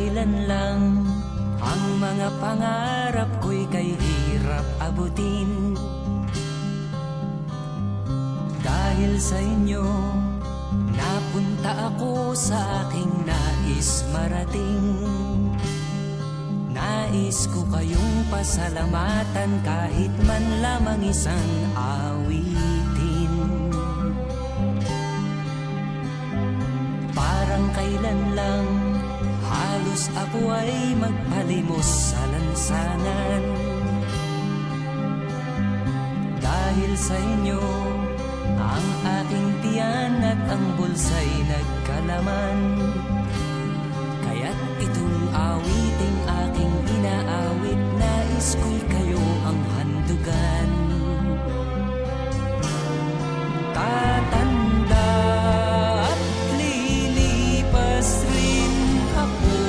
kailan lang ang mga pangarap ko'y kay hirap abutin. Dahil sa inyo, napunta ako sa aking nais marating. Nais ko kayong pasalamatan kahit man lamang isang awitin. Parang kailan lang halos ako ay magpalimos sa lansangan. Dahil sa inyo, ang aking tiyan at ang bulsa'y nagkalaman. Kaya't itong awiting aking inaawit, nais ko'y kayo ang handugan. Tatanda at lilipas rin ako,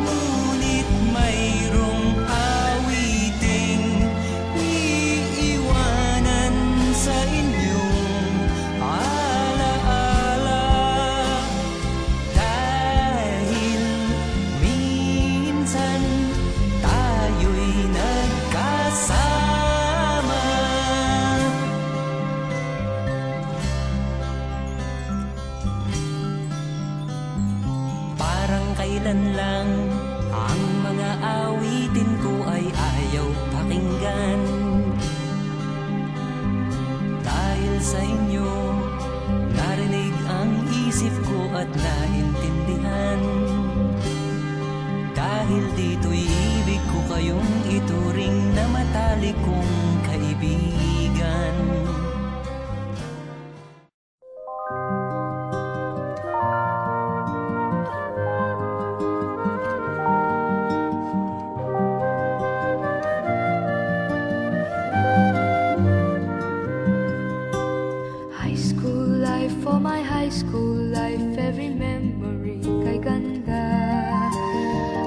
ngunit mayroong awiting iiwanan sa inyong alaala. Dahil minsan tayo'y nagkasama. Parang kailan lang ang mga awitin ko ay ayaw pakinggan. Dahil sa inyo, narinig ang isip ko at naintindihan. Dahil dito'y ibig ko kayong ituring na matalik kong kaibigan. High school life, for my high school life, every memory kay ganda.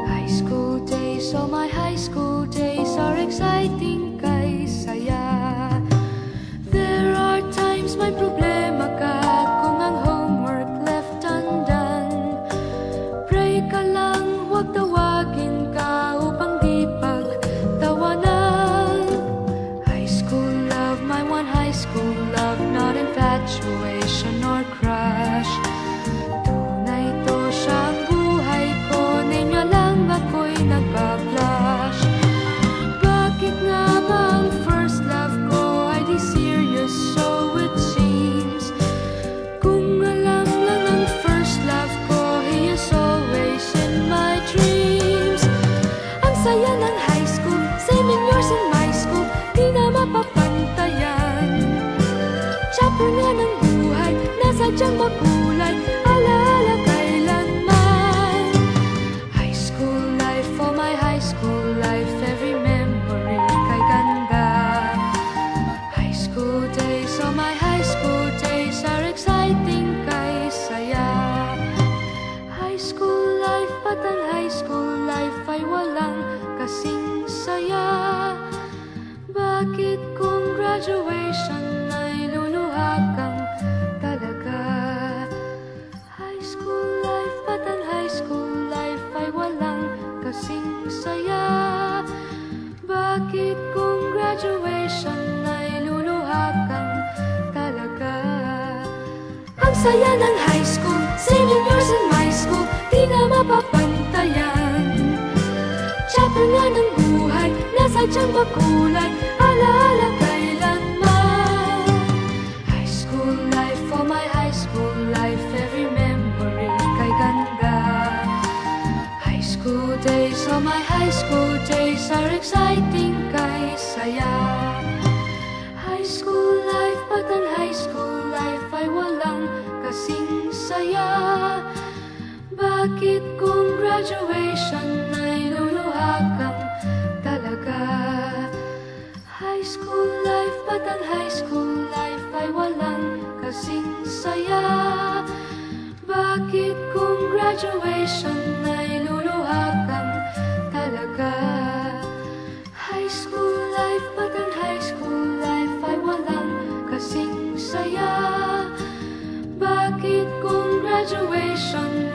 High school days, oh my high school days are exciting kay saya. There are times may problema ka kung ang homework left undone. Pray ka lang, huwag tawagin ka upang di pagtawanan. High school love, my one high school love, not infatuation or crush. Tunay to siyang buhay ko, ninyo lang ako'y nagbablush. Bakit nga ba ang first love ko ay di serious, so it seems? Kung alam lang ang first love ko, he is always in my dreams. Ang saya ng high school, 7 years in my school, di na mapapantayan. Chapter nga ng buhay, nasadyang makulay, alaala kailanman. High school life, for my high school life, every memory kay ganda. High school days, oh my high school days are exciting kay saya. High school life, but ang high school life ay walang kasing saya. Bakit kung graduation ay luluha kang talaga? High school life, but ang high school life ay walang kasing saya. Bakit kung graduation ay luluha kang talaga? Ang saya ng high school, 7 years in my school, di na mapapantayan. Chapter nga ng buhay, nasadyang makulay, alaala kailanman. High school life, for my high school life, every memory kay ganda. High school days, oh my high school days are exciting kay saya. High school life, but ang high school life ay walang kasing saya. Bakit kung graduation ay luluha kang talaga? High school life, but ang high school life ay walang kasing saya. Bakit kung graduation ay luluha kang talaga? High school life, but ang high school life ay walang kasing saya. Bakit kung graduation